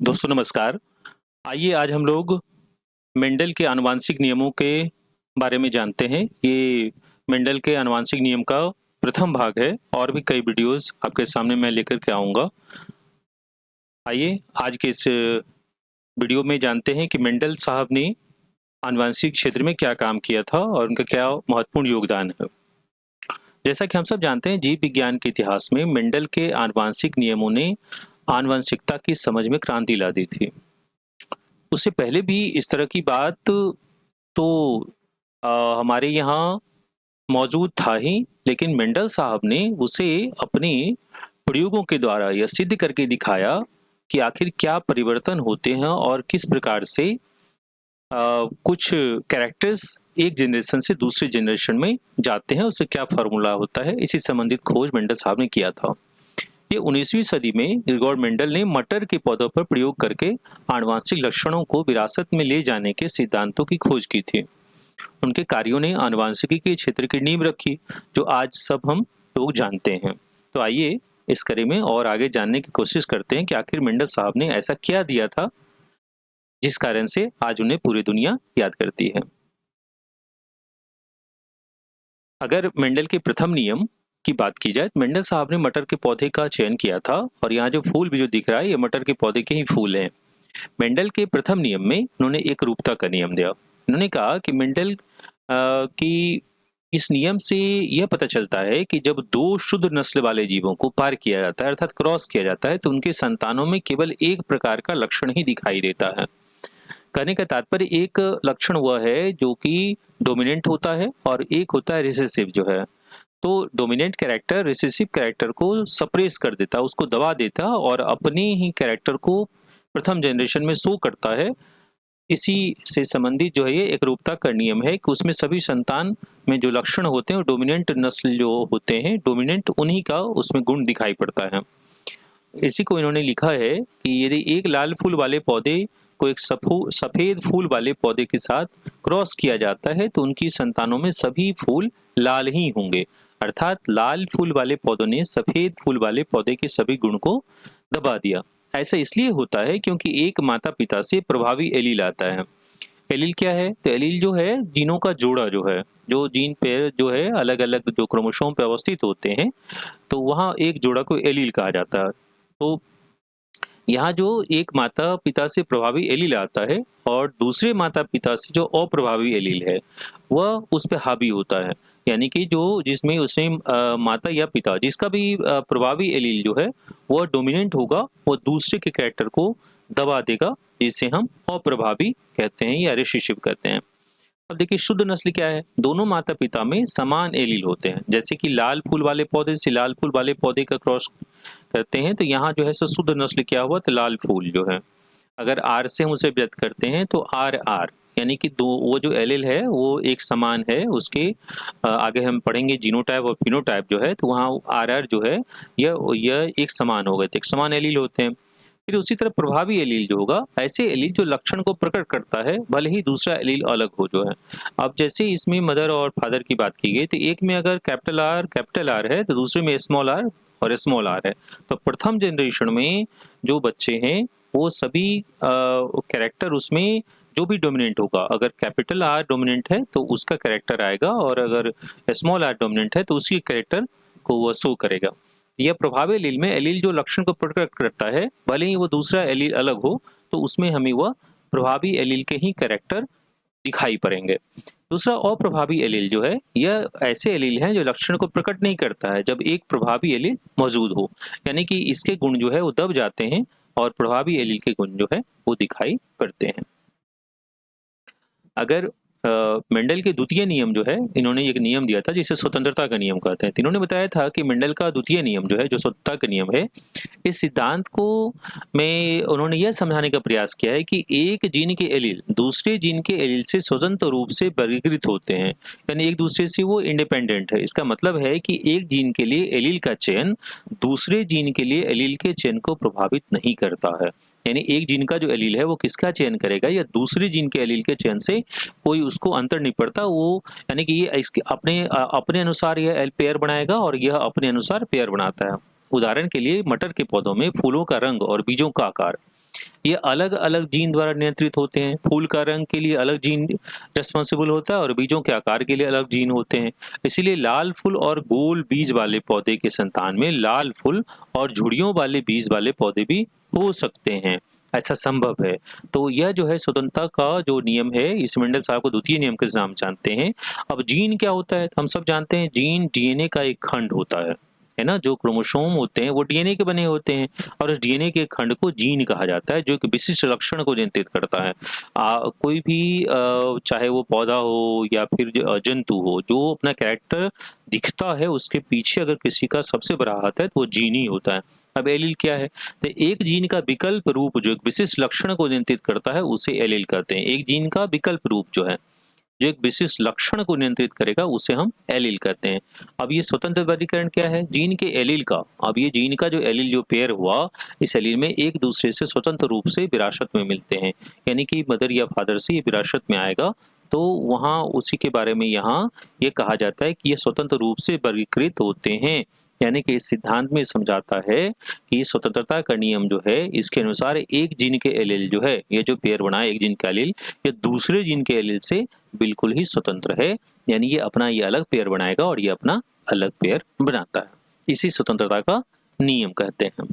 दोस्तों नमस्कार। आइए आज हम लोग मेंडल के आनुवांशिक नियमों के बारे में जानते हैं। ये मेंडल के आनुवांशिक नियम का प्रथम भाग है और भी कई वीडियोज़ आपके सामने मैं लेकर के आऊँगा। आइए आज के इस वीडियो में जानते हैं कि मेंडल साहब ने आनुवांशिक क्षेत्र में क्या काम किया था और उनका क्या महत्वपूर्ण योगदान है। जैसा कि हम सब जानते हैं, जीव विज्ञान के इतिहास में मेंडल के आनुवांशिक नियमों ने आनुवंशिकता की समझ में क्रांति ला दी थी। उससे पहले भी इस तरह की बात तो हमारे यहाँ मौजूद था ही, लेकिन मेंडल साहब ने उसे अपने प्रयोगों के द्वारा यह सिद्ध करके दिखाया कि आखिर क्या परिवर्तन होते हैं और किस प्रकार से कुछ कैरेक्टर्स एक जनरेशन से दूसरे जनरेशन में जाते हैं, उससे क्या फार्मूला होता है। इसी संबंधित खोज मेंडल साहब ने किया था। ये 19वीं सदी में ग्रेगोर मेंडल ने मटर के पौधों पर प्रयोग करके आनुवंशिक लक्षणों को विरासत में ले जाने के सिद्धांतों की खोज की थी। उनके कार्यों ने आनुवंशिकी के क्षेत्र की नींव रखी, जो आज सब हम लोग जानते हैं। तो आइए इस कड़ी में और आगे जानने की कोशिश करते हैं कि आखिर मेंडल साहब ने ऐसा क्या दिया था जिस कारण से आज उन्हें पूरी दुनिया याद करती है। अगर मेंडल के प्रथम नियम की बात की जाए तो मेंडल साहब ने मटर के पौधे का चयन किया था और यहाँ जो फूल भी जो दिख रहा है ये मटर के पौधे के ही फूल हैं। मेंडल के प्रथम नियम में उन्होंने एक रूपता का नियम दिया। उन्होंने कहा कि मेंडल की इस नियम से यह पता चलता है कि जब दो शुद्ध नस्ल वाले जीवों को पार किया जाता है अर्थात क्रॉस किया जाता है तो उनके संतानों में केवल एक प्रकार का लक्षण ही दिखाई देता है। कहने का तात्पर्य एक लक्षण वह है जो कि डोमिनेंट होता है और एक होता है रिसेसिव जो है। तो डोमिनेंट कैरेक्टर रिसेसिव कैरेक्टर को सप्रेस कर देता, उसको दबा देता और अपने ही कैरेक्टर को प्रथम जनरेशन में शो करता है। इसी से संबंधित जो है ये एकरूपता का नियम है कि उसमें सभी संतान में जो लक्षण होते हैं डोमिनेंट नस्ल जो होते हैं डोमिनेंट उन्हीं का उसमें गुण दिखाई पड़ता है। इसी को इन्होंने लिखा है कि यदि एक लाल फूल वाले पौधे को एक सफेद फूल वाले पौधे के साथ क्रॉस किया जाता है तो उनकी संतानों में सभी फूल लाल ही होंगे, अर्थात लाल फूल वाले पौधों ने सफेद फूल वाले पौधे के सभी गुण को दबा दिया। ऐसा इसलिए होता है क्योंकि एक माता पिता से प्रभावी एलील आता है। एलील क्या है? तो एलील जो है जीनों का जोड़ा जो है, जो जीन पेयर जो है अलग अलग जो क्रोमोसोम पे अवस्थित होते हैं तो वहाँ एक जोड़ा को एलील कहा जाता है। तो यहाँ जो एक माता पिता से प्रभावी एलील आता है और दूसरे माता पिता से जो अप्रभावी एलील है वह उस पर हावी होता है, यानी कि जो जिसमें उसमें माता या पिता जिसका भी प्रभावी एलील जो है वह डोमिनेंट होगा, वो दूसरे के कैरेक्टर को दबा देगा, जिसे हम अप्रभावी कहते हैं या रिसेसिव कहते हैं। अब देखिए शुद्ध नस्ल क्या है? दोनों माता पिता में समान एलील होते हैं। जैसे कि लाल फूल वाले पौधे से लाल फूल वाले पौधे का क्रॉस करते हैं तो यहाँ जो है सो शुद्ध नस्ल क्या हुआ? तो लाल फूल जो है। अगर आर से हम उसे व्यक्त करते हैं तो आर आर यानी कि दो वो जो एलील है वो एक समान है। उसके आगे हम पढ़ेंगे जीनोटाइप और फिनोटाइप जो है तो वहाँ आर आर जो है यह एक समान हो गए थे, एक समान एलील होते हैं। फिर उसी तरह प्रभावी एलील जो होगा, ऐसे एलील जो लक्षण को प्रकट करता है भले ही दूसरा एलील अलग हो जो है। अब जैसे इसमें मदर और फादर की बात की गई तो एक में अगर कैपिटल आर है तो दूसरे में स्मॉल आर और स्मॉल आर है। तो प्रथम जनरेशन में जो बच्चे हैं वो सभी कैरेक्टर उसमें जो भी डोमिनेंट होगा, अगर कैपिटल आर डोमिनेंट है तो उसका कैरेक्टर आएगा और अगर स्मॉल आर डोमिनेंट है तो उसी कैरेक्टर को वह शो करेगा। यह प्रभावी एलील में एलील जो लक्षण को प्रकट करता है भले ही वो दूसरा एलील अलग हो तो उसमें हमें वह प्रभावी एलील के ही कैरेक्टर दिखाई पड़ेंगे। दूसरा अप्रभावी एलील जो है यह ऐसे एलील हैं जो लक्षण को प्रकट नहीं करता है जब एक प्रभावी एलील मौजूद हो, यानी कि इसके गुण जो है वो दब जाते हैं और प्रभावी एलील के गुण जो है वो दिखाई पड़ते हैं। अगर मेंडल के द्वितीय नियम जो है इन्होंने एक नियम दिया था जिसे स्वतंत्रता का नियम कहते हैं। तो इन्होंने बताया था कि मेंडल का द्वितीय नियम जो है जो स्वतंत्रता का नियम है, इस सिद्धांत को में उन्होंने यह समझाने का प्रयास किया है कि एक जीन के एलील दूसरे जीन के एलील से स्वतंत्र रूप से वर्गीकृत होते हैं, यानी एक दूसरे से वो इंडिपेंडेंट है। इसका मतलब है कि एक जीन के लिए एलील का चयन दूसरे जीन के लिए एलील के चयन को प्रभावित नहीं करता है। यानी एक जीन का जो एलील है वो किसका चयन करेगा या दूसरे जीन के एलील के चयन से कोई उसको अंतर नहीं पड़ता। वो यानी कि ये इसके अपने अनुसार यह पेयर बनाएगा और यह अपने अनुसार पेयर बनाता है। उदाहरण के लिए मटर के पौधों में फूलों का रंग और बीजों का आकार ये अलग-अलग जीन द्वारा नियंत्रित होते हैं। फूल का रंग के लिए अलग जीन रिस्पॉन्सिबल होता है और बीजों के आकार के लिए अलग जीन होते हैं। इसीलिए लाल फूल और गोल बीज वाले पौधे के संतान में लाल फूल और झुर्रियों वाले बीज वाले पौधे भी हो सकते हैं। ऐसा संभव है। तो यह जो है स्वतंत्रता का जो नियम है, इस मेंडल साहब को द्वितीय नियम के नाम जानते हैं। अब जीन क्या होता है? हम सब जानते हैं जीन डीएनए का एक खंड होता है ना? जो क्रोमोसोम होते हैं वो डीएनए के बने होते हैं और उस डीएनए के खंड को जीन कहा जाता है, जो एक विशिष्ट लक्षण को नियंत्रित करता है। कोई भी चाहे वो पौधा हो या फिर जंतु हो, जो अपना कैरेक्टर दिखता है उसके पीछे अगर किसी का सबसे बड़ा हाथ है तो वो जीन ही होता है। अब एलील क्या है? तो एक जीन का विकल्प रूप जो एक विशिष्ट लक्षण को नियंत्रित करता है उसे एलील कहते हैं। एक जीन का विकल्प रूप जो है, जो एक विशिष्ट लक्षण को नियंत्रित करेगा उसे हम एलील कहते हैं। अब ये स्वतंत्र वर्गीकरण क्या है? जीन के एलील का। अब ये जीन का जो एलील जो पेयर हुआ, इस एलील में एक दूसरे से स्वतंत्र रूप से विरासत में मिलते हैं। यानी कि मदर या फादर से ये विरासत में आएगा, तो वहाँ उसी के बारे में यहाँ ये कहा जाता है कि ये स्वतंत्र रूप से वर्गीकृत होते हैं। यानी कि इस सिद्धांत में समझाता है कि स्वतंत्रता का नियम जो है, इसके अनुसार एक जीन के एलील जो है, ये जो पेयर बना है एक जीन का एलील, ये दूसरे जीन के एलील से बिल्कुल ही स्वतंत्र है। यानी ये अपना ये अलग पेयर बनाएगा और ये अपना अलग पेयर बनाता है। इसी स्वतंत्रता का नियम कहते हैं।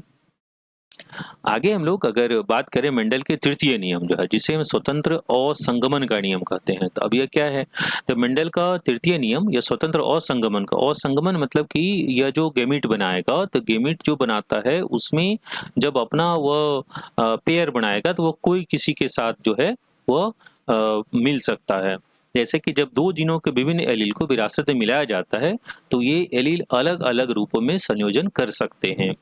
आगे हम लोग अगर बात करें मेंडल के तृतीय नियम जो है, जिसे हम स्वतंत्र असंगमन का नियम कहते हैं, तो अब यह क्या है? तो मेंडल का तृतीय नियम यह स्वतंत्र असंगमन का। असंगमन मतलब कि यह जो गेमीट बनाएगा, तो गेमीट जो बनाता है उसमें जब अपना वह पेयर बनाएगा तो वह कोई किसी के साथ जो है वह मिल सकता है। जैसे कि जब दो जीनों के विभिन्न एलील को विरासत में मिलाया जाता है तो ये एलील अलग-अलग रूपों में संयोजन कर सकते हैं।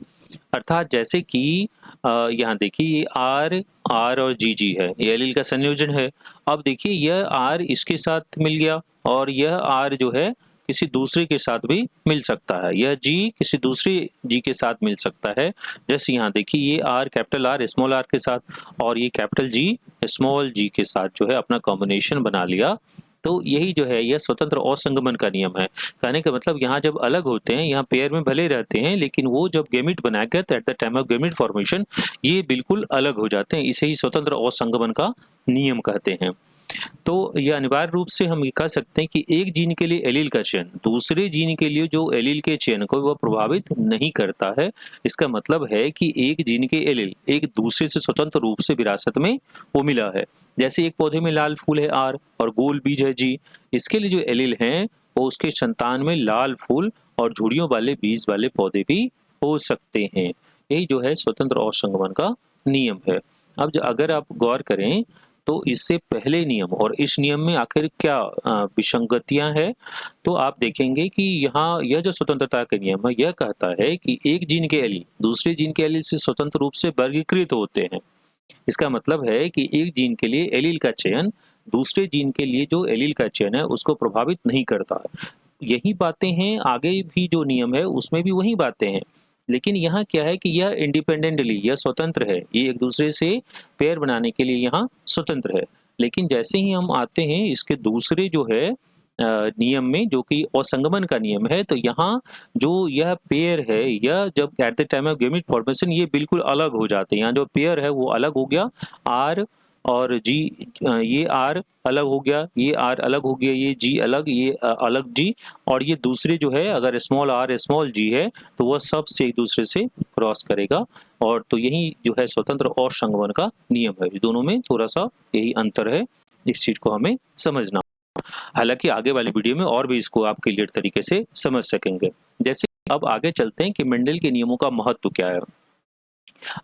अर्थात जैसे कि यहाँ देखिए ये आर और जी है, ये एलील का संयोजन है। अब देखिए यह आर इसके साथ मिल गया और यह आर जो है किसी दूसरे के साथ भी मिल सकता है, यह जी किसी दूसरे जी के साथ मिल सकता है। जैसे यहाँ देखिए ये R capital R small R के साथ और ये कैपिटल जी स्मॉल जी के साथ जो है अपना कॉम्बिनेशन बना लिया। तो यही जो है यह स्वतंत्र असंगमन का नियम है। कहने का मतलब यहाँ जब अलग होते हैं, यहाँ पेयर में भले रहते हैं, लेकिन वो जब गेमीट बनाएगा तो at the time of gamete formation ये बिल्कुल अलग हो जाते हैं। इसे ही स्वतंत्र असंगमन का नियम कहते हैं। तो ये अनिवार्य रूप से हम ये कह सकते हैं कि एक जीन के लिए एलील का चयन दूसरे जीन के लिए जो एलील के चयन को वह प्रभावित नहीं करता है। इसका मतलब है कि एक जीन के एलील एक दूसरे से स्वतंत्र रूप से विरासत में वो मिला है। जैसे एक पौधे में लाल फूल है आर और गोल बीज है जी, इसके लिए जो एलील हैं वो उसके संतान में लाल फूल और झुर्रियों वाले बीज वाले पौधे भी हो सकते हैं। यही जो है स्वतंत्र असंगमन का नियम है। अब अगर आप गौर करें तो इससे पहले नियम और इस नियम में आखिर क्या विसंगतियां हैं, तो आप देखेंगे कि यहाँ यह जो स्वतंत्रता का नियम है यह कहता है कि एक जीन के एलील दूसरे जीन के एलील से स्वतंत्र रूप से वर्गीकृत होते हैं। इसका मतलब है कि एक जीन के लिए एलील का चयन दूसरे जीन के लिए जो एलील का चयन है उसको प्रभावित नहीं करता है। यही बातें हैं आगे भी जो नियम है उसमें भी वही बातें हैं, लेकिन यहाँ क्या है कि यह इंडिपेंडेंटली यह स्वतंत्र है, ये एक दूसरे से पेयर बनाने के लिए यहाँ स्वतंत्र है। लेकिन जैसे ही हम आते हैं इसके दूसरे जो है नियम में जो कि असंगमन का नियम है, तो यहाँ जो यह पेयर है यह जब at the time of gamete formation ये बिल्कुल अलग हो जाते हैं। यहाँ जो पेयर है वो अलग हो गया आर और जी, ये आर अलग हो गया, ये आर अलग हो गया, ये जी अलग, ये अलग जी, और ये दूसरे जो है अगर स्मॉल आर स्मॉल जी है तो वह सब से एक दूसरे से क्रॉस करेगा। और तो यही जो है स्वतंत्र और संगमन का नियम है। दोनों में थोड़ा सा यही अंतर है, इस चीज को हमें समझना। हालांकि आगे वाले वीडियो में और भी इसको आप क्लियर तरीके से समझ सकेंगे। जैसे अब आगे चलते हैं कि मेंडल के नियमों का महत्व क्या है।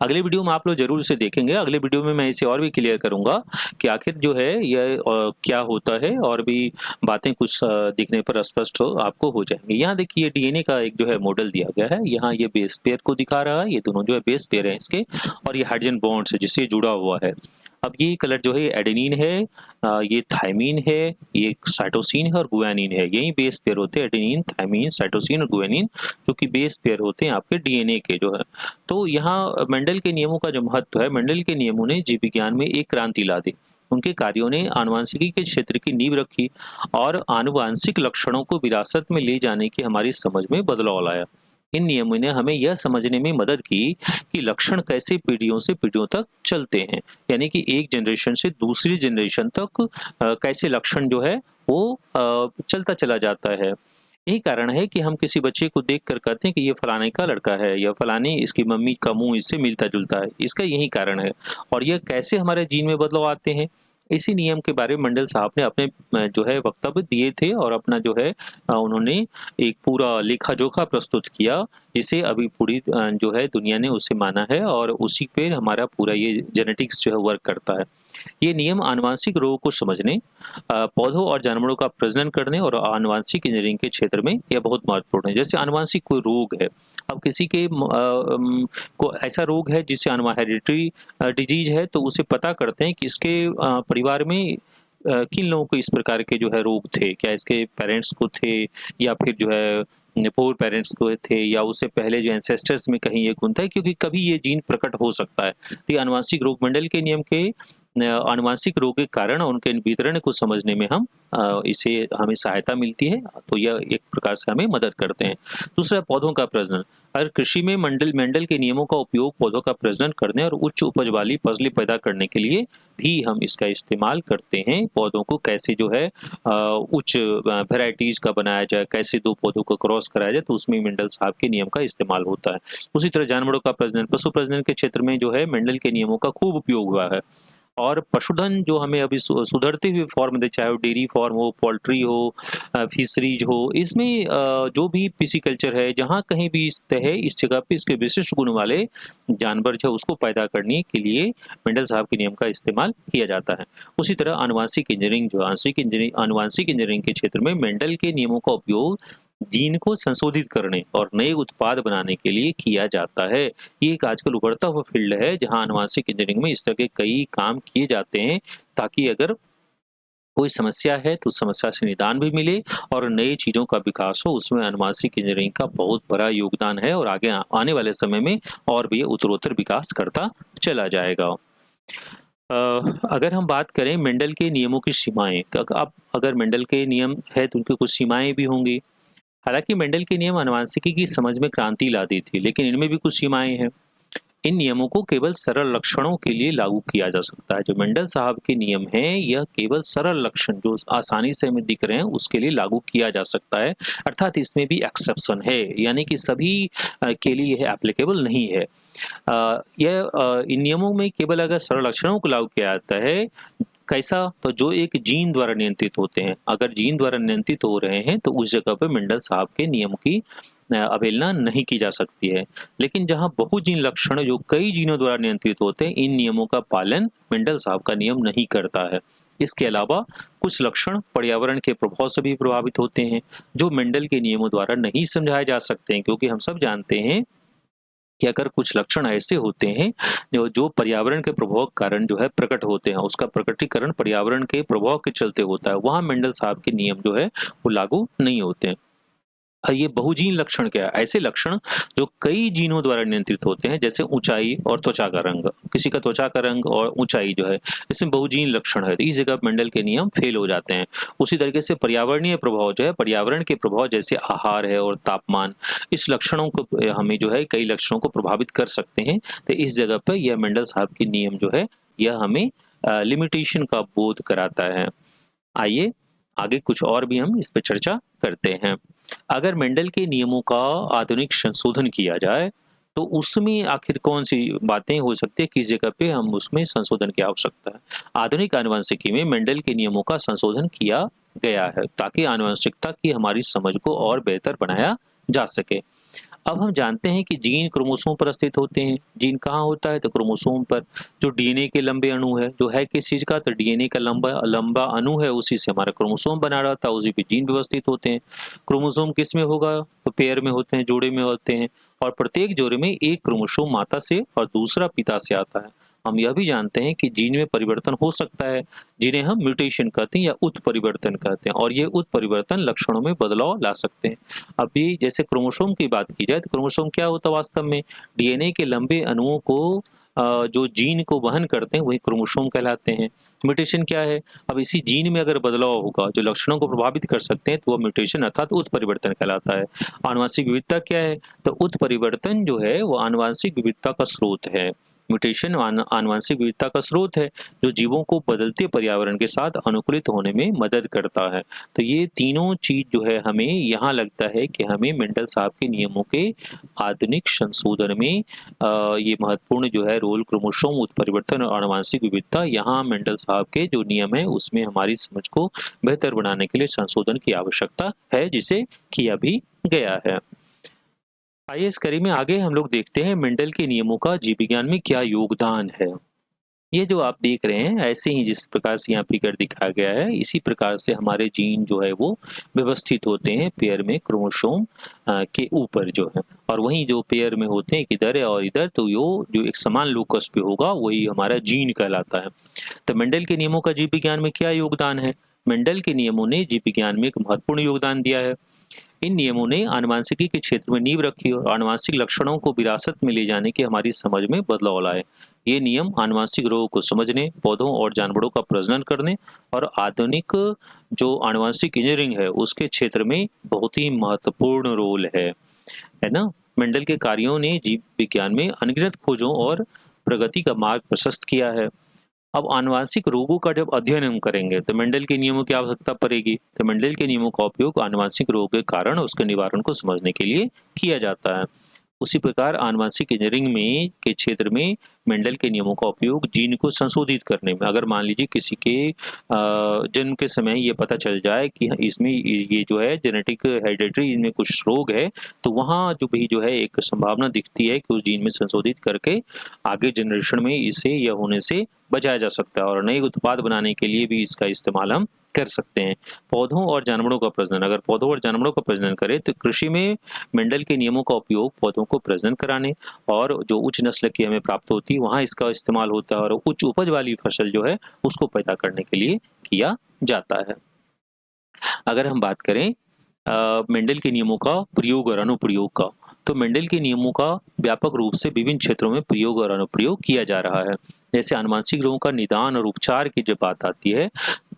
अगले वीडियो में आप लोग जरूर इसे देखेंगे। अगले वीडियो में मैं इसे और भी क्लियर करूंगा कि आखिर जो है यह क्या होता है, और भी बातें कुछ दिखने पर स्पष्ट हो आपको हो जाएंगे। यहाँ देखिए डीएनए का एक जो है मॉडल दिया गया है। यहाँ ये बेस पेयर को दिखा रहा है, ये दोनों जो है बेस पेयर है इसके, और ये हाइड्रोजन बॉन्ड से जिससे जुड़ा हुआ है। अब ये कलर जो है एडेनिन है, ये थायमीन है, ये साइटोसिन है और गुआनिन है। यही बेस पेयर होते हैं, एडेनिन, थायमीन, साइटोसिन और गुआनिन, जो कि बेस पेयर होते हैं आपके डीएनए के जो है। तो यहाँ मेंडल के नियमों का जो महत्व है, मेंडल के नियमों ने जीव विज्ञान में एक क्रांति ला दी। उनके कार्यों ने आनुवांशिकी के क्षेत्र की नींव रखी और आनुवांशिक लक्षणों को विरासत में ले जाने की हमारी समझ में बदलाव लाया। इन नियमों ने हमें यह समझने में मदद की कि लक्षण कैसे पीढ़ियों से पीढ़ियों तक चलते हैं, यानी कि एक जनरेशन से दूसरी जनरेशन तक कैसे लक्षण जो है वो चलता चला जाता है। यही कारण है कि हम किसी बच्चे को देखकर कहते हैं कि ये फलाने का लड़का है या फलानी इसकी मम्मी का मुँह इससे मिलता-जुलता है। इसका यही कारण है और यह कैसे हमारे जीन में बदलाव आते हैं, इसी नियम के बारे में मंडल साहब ने अपने जो है वक्तव्य दिए थे और अपना जो है उन्होंने एक पूरा लेखा-जोखा प्रस्तुत किया, जिसे अभी पूरी जो है दुनिया ने उसे माना है और उसी पे हमारा पूरा ये जेनेटिक्स जो है वर्क करता है। ये नियम आनुवांशिक रोगों को समझने, पौधों और जानवरों का प्रजनन करने और आनुवांशिक इंजीनियरिंग के क्षेत्र में यह बहुत महत्वपूर्ण है। जैसे आनुवांशिक कोई रोग है, अब किसी के को ऐसा रोग है जिसे हेरिडिटरी डिजीज है, तो उसे पता करते हैं कि इसके परिवार में किन लोगों को इस प्रकार के जो है रोग थे, क्या इसके पेरेंट्स को थे या फिर जो है पूर्व पेरेंट्स को थे या उससे पहले जो एंसेस्टर्स में कहीं ये गुण था, क्योंकि कभी ये जीन प्रकट हो सकता है। तो ये आनुवांशिक रोग मंडल के नियम के आनुवांशिक रोग के कारण और उनके वितरण को समझने में इसे हमें सहायता मिलती है, तो यह एक प्रकार से हमें मदद करते हैं। दूसरा, पौधों का प्रजनन। अगर कृषि में मेंडल के नियमों का उपयोग पौधों का प्रजनन करने और उच्च उपज वाली फसलें पैदा करने के लिए भी हम इसका इस्तेमाल करते हैं। पौधों को कैसे जो है उच्च वेराइटीज का बनाया जाए, कैसे दो पौधों को क्रॉस कराया जाए, तो उसमें मेंडल साहब के नियम का इस्तेमाल होता है। उसी तरह जानवरों का प्रजनन, पशु प्रजनन के क्षेत्र में जो है मेंडल के नियमों का खूब उपयोग हुआ है। और पशुधन जो हमें अभी सुधरते हुए फॉर्म दे, चाहे वो डेयरी फार्म हो, पोल्ट्री हो, फिशरीज हो, इसमें जो भी पिसीकल्चर है, जहाँ कहीं भी इस जगह पे इसके विशिष्ट गुण वाले जानवर जो है उसको पैदा करने के लिए मेंडल साहब के नियम का इस्तेमाल किया जाता है। उसी तरह आनुवांशिक इंजीनियरिंग, जो आनुवांशिक इंजीनियरिंग के क्षेत्र में मेंडल के नियमों का उपयोग जीन को संशोधित करने और नए उत्पाद बनाने के लिए किया जाता है। ये एक आजकल उभरता हुआ फील्ड है जहां आनुवांशिक इंजीनियरिंग में इस तरह के कई काम किए जाते हैं, ताकि अगर कोई समस्या है तो उस समस्या से निदान भी मिले और नई चीज़ों का विकास हो। उसमें आनुवांशिक इंजीनियरिंग का बहुत बड़ा योगदान है और आगे आने वाले समय में और भी ये उत्तरोत्तर विकास करता चला जाएगा। अगर हम बात करें मेंडल के नियमों की सीमाएँ, अब अगर मेंडल के नियम है तो उनकी कुछ सीमाएँ भी होंगी। हालांकि मेंडल के नियम आनुवांशिकी की समझ में क्रांति ला दी थी, लेकिन इनमें भी कुछ सीमाएं हैं। इन नियमों को केवल सरल लक्षणों के लिए लागू किया जा सकता है। जो मेंडल साहब के नियम हैं, यह केवल सरल लक्षण जो आसानी से हमें दिख रहे हैं उसके लिए लागू किया जा सकता है, अर्थात इसमें भी एक्सेप्शन है, यानी कि सभी के लिए यह एप्लीकेबल नहीं है। इन नियमों में केवल अगर सरल लक्षणों को लागू किया जाता है, कैसा, तो जो एक जीन द्वारा नियंत्रित होते हैं, अगर जीन द्वारा नियंत्रित हो रहे हैं तो उस जगह पे मेंडल साहब के नियम की अवहेलना नहीं की जा सकती है। लेकिन जहां बहुजीन लक्षण जो कई जीनों द्वारा नियंत्रित होते हैं, इन नियमों का पालन मेंडल साहब का नियम नहीं करता है। इसके अलावा कुछ लक्षण पर्यावरण के प्रभाव से भी प्रभावित होते हैं, जो मेंडल के नियमों द्वारा नहीं समझाए जा सकते हैं, क्योंकि हम सब जानते हैं कि अगर कुछ लक्षण ऐसे होते हैं जो पर्यावरण के प्रभाव के कारण जो है प्रकट होते हैं, उसका प्रकटीकरण पर्यावरण के प्रभाव के चलते होता है, वहां मेंडल साहब के नियम जो है वो लागू नहीं होते हैं। ये बहुजीन लक्षण क्या है? ऐसे लक्षण जो कई जीनों द्वारा नियंत्रित होते हैं, जैसे ऊंचाई और त्वचा का रंग। किसी का त्वचा का रंग और ऊंचाई जो है, इसमें बहुजीन लक्षण है, तो इस जगह मेंडल के नियम फेल हो जाते हैं। उसी तरीके से पर्यावरणीय प्रभाव जो है, पर्यावरण के प्रभाव जैसे आहार है और तापमान, इस लक्षणों को हमें जो है कई लक्षणों को प्रभावित कर सकते हैं। तो इस जगह पर यह मेंडल साहब के नियम जो है यह हमें लिमिटेशन का बोध कराता है। आइए आगे कुछ और भी हम इस पर चर्चा करते हैं। अगर मेंडल के नियमों का आधुनिक संशोधन किया जाए तो उसमें आखिर कौन सी बातें हो सकती है, किस जगह पे हम उसमें संशोधन की आवश्यकता है। आधुनिक आनुवंशिकी में मेंडल के नियमों का संशोधन किया गया है ताकि आनुवंशिकता की हमारी समझ को और बेहतर बनाया जा सके। अब हम जानते हैं कि जीन क्रोमोसोम पर स्थित होते हैं। जीन कहाँ होता है, तो क्रोमोसोम पर। जो डीएनए के लंबे अणु है, जो है किस चीज का, तो डीएनए का लंबा लंबा अणु है, उसी से हमारा क्रोमोसोम बना रहता है, उसी पे जीन व्यवस्थित होते हैं। क्रोमोसोम किस में होगा, तो पेयर में होते हैं, जोड़े में होते हैं, और प्रत्येक जोड़े में एक क्रोमोसोम माता से और दूसरा पिता से आता है। हम यह भी जानते हैं कि जीन में परिवर्तन हो सकता है, जिन्हें हम म्यूटेशन कहते हैं या उत्परिवर्तन कहते हैं, और ये उत्परिवर्तन लक्षणों में बदलाव ला सकते हैं। अभी जैसे क्रोमोसोम की बात की जाए तो क्रोमोसोम क्या होता है वास्तव में, डीएनए के लंबे अणुओं को जो जीन को वहन करते हैं वही क्रोमोसोम कहलाते हैं। म्यूटेशन क्या है? अब इसी जीन में अगर बदलाव होगा जो लक्षणों को प्रभावित कर सकते हैं तो वह म्यूटेशन अर्थात उत्परिवर्तन कहलाता है। आनुवंशिक विविधता क्या है? तो उत्परिवर्तन जो है वो आनुवंशिक विविधता का स्रोत है। म्यूटेशन आनुवंशिक विविधता का स्रोत है जो जीवों को बदलते पर्यावरण के साथ अनुकूलित होने में मदद करता है। तो ये तीनों चीज जो है हमें यहाँ लगता है कि हमें मेंडल साहब के नियमों के आधुनिक संशोधन में ये महत्वपूर्ण जो है रोल क्रोमोसोम उत्परिवर्तन और आनुवंशिक विविधता, यहाँ मेंडल साहब के जो नियम है उसमें हमारी समझ को बेहतर बनाने के लिए संशोधन की आवश्यकता है, जिसे किया भी गया है। आइए इस कड़ी में आगे हम लोग देखते हैं मेंडल के नियमों का जीव विज्ञान में क्या योगदान है। ये जो आप देख रहे हैं ऐसे ही जिस प्रकार से यहाँ फिगर दिखाया गया है इसी प्रकार से हमारे जीन जो है वो व्यवस्थित होते हैं पेयर में क्रोमोसोम के ऊपर जो है, और वहीं जो पेयर में होते हैं इधर है और इधर, तो जो एक समान लोकस पे होगा वही हमारा जीन कहलाता है। तो मेंडल के नियमों का जीव विज्ञान में क्या योगदान है? मेंडल के नियमों ने जीव विज्ञान में एक महत्वपूर्ण योगदान दिया है। इन नियमों ने आनुवंशिकी के क्षेत्र में नींव रखी और आनुवंशिक लक्षणों को विरासत में ले जाने की हमारी समझ में बदलाव लाए। ये नियम आनुवंशिक रोगों को समझने, पौधों और जानवरों का प्रजनन करने और आधुनिक जो आनुवंशिक इंजीनियरिंग है उसके क्षेत्र में बहुत ही महत्वपूर्ण रोल है ना। मेंडल के कार्यों ने जीव विज्ञान में अनगिनत खोजों और प्रगति का मार्ग प्रशस्त किया है। अब आनुवंशिक रोगों का जब अध्ययन हम करेंगे तो मेंडल के नियमों की आवश्यकता पड़ेगी। तो मेंडल के नियमों का उपयोग आनुवंशिक रोग के कारण उसके निवारण को समझने के लिए किया जाता है। उसी प्रकार आनुवंशिक इंजीनियरिंग में के क्षेत्र में मेंडल के नियमों का उपयोग जीन को संशोधित करने में, अगर मान लीजिए किसी के जन्म के समय ये पता चल जाए कि इसमें ये जो है जेनेटिक हेरिडिटरी इनमें कुछ रोग है, तो वहाँ जो भी जो है एक संभावना दिखती है कि उस जीन में संशोधित करके आगे जनरेशन में इसे यह होने से बचाया जा सकता है और नए उत्पाद बनाने के लिए भी इसका इस्तेमाल हम कर सकते हैं। पौधों और जानवरों का प्रजनन, अगर पौधों और जानवरों का प्रजनन करें तो कृषि में मेंडल के नियमों का उपयोग पौधों को प्रजनन कराने और जो उच्च नस्ल की हमें प्राप्त होती है वहाँ इसका इस्तेमाल होता है और उच्च उपज वाली फसल जो है उसको पैदा करने के लिए किया जाता है। अगर हम बात करें मेंडल के नियमों का प्रयोग और अनुप्रयोग का, तो मेंडल के नियमों का व्यापक रूप से विभिन्न क्षेत्रों में प्रयोग और अनुप्रयोग किया जा रहा है। जैसे आनुवंशिक रोगों का निदान और उपचार की जब बात आती है,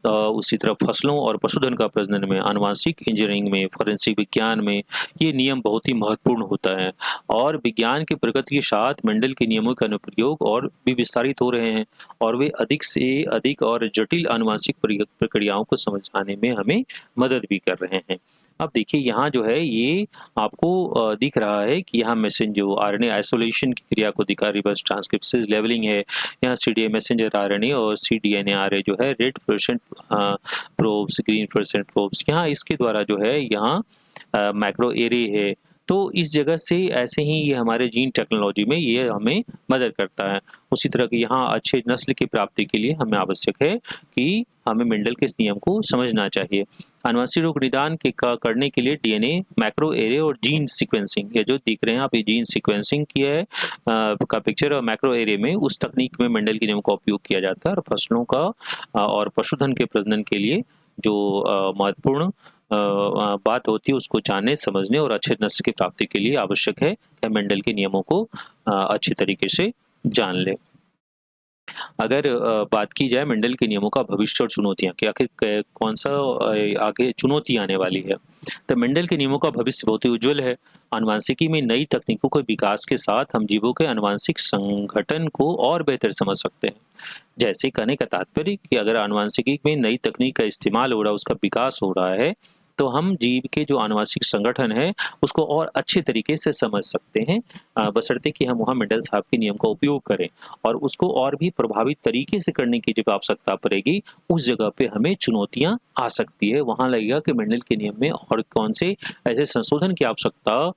उसी तरह फसलों और पशुधन का प्रजनन में, आनुवंशिक इंजीनियरिंग में, फोरेंसिक विज्ञान में ये नियम बहुत ही महत्वपूर्ण होता है। और विज्ञान की प्रगति के साथ मेंडल के नियमों का अनुप्रयोग और भी विस्तारित हो रहे हैं और वे अधिक से अधिक और जटिल आनुवंशिक प्रक्रियाओं को समझाने में हमें मदद भी कर रहे हैं। अब देखिए यहाँ जो है ये आपको दिख रहा है कि यहाँ जो आरएनए आइसोलेशन की क्रिया को दिखा, रिवर्स ट्रांसक्रिप्शन लेवलिंग है, यहाँ सीडीए मैसेंजर आरएनए और सीडीएनए आरए जो है red fluorescent probes, green fluorescent probes, यहाँ इसके द्वारा जो है यहाँ मैक्रो एरे है। तो इस जगह से ऐसे ही ये हमारे जीन टेक्नोलॉजी में ये हमें मदद करता है। उसी तरह के यहाँ अच्छे नस्ल की प्राप्ति के लिए हमें आवश्यक है कि हमें मेंडल के इस नियम को समझना चाहिए। आनुवंशिक रोग निदान करने के लिए डीएनए, मैक्रो एरे और जीन सीक्वेंसिंग, ये जो दिख रहे हैं आप, ये जीन सीक्वेंसिंग किया है का पिक्चर, और मैक्रो एरे में उस तकनीक में मेंडल के नियम का उपयोग किया जाता है और फसलों का और पशुधन के प्रजनन के लिए जो महत्वपूर्ण बात होती है उसको जानने, समझने और अच्छे नस्ल की प्राप्ति के लिए आवश्यक है कि मेंडल के नियमों को अच्छे तरीके से जान ले। अगर बात की जाए मेंडल के नियमों का भविष्य और चुनौतियां कि आखिर कौन सा आगे चुनौती आने वाली है, तो मेंडल के नियमों का भविष्य बहुत ही उज्जवल है। आनुवंशिकी में नई तकनीकों के विकास के साथ हम जीवों के आनुवंशिक संगठन को और बेहतर समझ सकते हैं। जैसे कहने का तात्पर्य कि अगर आनुवंशिकी में नई तकनीक का इस्तेमाल हो रहा है, उसका विकास हो रहा है, तो हम जीव के जो आनुवंशिक संगठन है उसको और अच्छे तरीके से समझ सकते हैं, बशर्ते कि हम वहाँ मेंडल साहब के नियम का उपयोग करें और उसको और भी प्रभावित तरीके से करने की जब आवश्यकता पड़ेगी उस जगह पे हमें चुनौतियां आ सकती है। वहाँ लगेगा कि मेंडल के नियम में और कौन से ऐसे संशोधन की आवश्यकता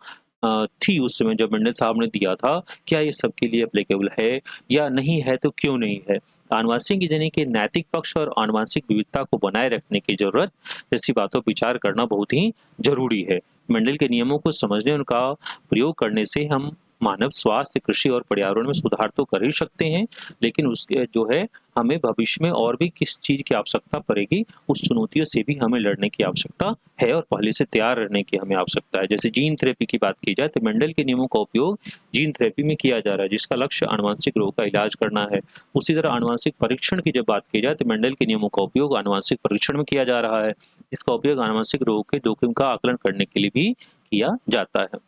थी उस समय जब मेंडल साहब ने दिया था, क्या ये सबके लिए एप्लीकेबल है या नहीं है, तो क्यों नहीं है। आनुवंशिक इंजीनियरिंग के नैतिक पक्ष और आनुवंशिक विविधता को बनाए रखने की जरूरत जैसी बातों पर विचार करना बहुत ही जरूरी है। मेंडल के नियमों को समझने, उनका प्रयोग करने से हम मानव स्वास्थ्य, कृषि और पर्यावरण में सुधार तो कर ही सकते हैं, लेकिन उसके जो है हमें भविष्य में और भी किस चीज़ की आवश्यकता पड़ेगी, उस चुनौतियों से भी हमें लड़ने की आवश्यकता है और पहले से तैयार रहने की हमें आवश्यकता है। जैसे जीन थेरेपी की बात की जाए तो मेंडल के नियमों का उपयोग जीन थेरेपी में किया जा रहा है, जिसका लक्ष्य आनुवंशिक रोग का इलाज करना है। उसी तरह आनुवंशिक परीक्षण की जब बात की जाए तो मेंडल के नियमों का उपयोग आनुवंशिक परीक्षण में किया जा रहा है। इसका उपयोग आनुवंशिक रोग के जोखिम का आकलन करने के लिए भी किया जाता है।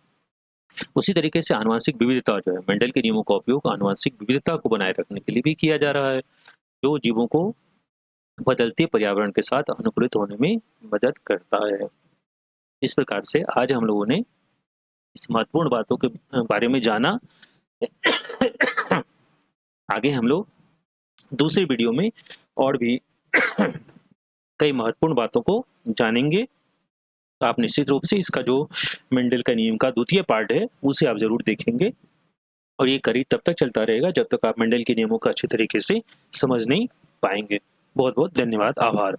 उसी तरीके से आनुवंशिक विविधता जो है, मेंडल के नियमों का उपयोग आनुवंशिक विविधता को बनाए रखने के लिए भी किया जा रहा है, जो जीवों को बदलते पर्यावरण के साथ अनुकूलित होने में मदद करता है। इस प्रकार से आज हम लोगों ने इस महत्वपूर्ण बातों के बारे में जाना। आगे हम लोग दूसरी वीडियो में और भी कई महत्वपूर्ण बातों को जानेंगे। तो आप निश्चित रूप से इसका जो मेंडल का नियम का द्वितीय पार्ट है उसे आप जरूर देखेंगे, और ये करीब तब तक चलता रहेगा जब तक आप मेंडल के नियमों को अच्छे तरीके से समझ नहीं पाएंगे। बहुत बहुत धन्यवाद, आभार।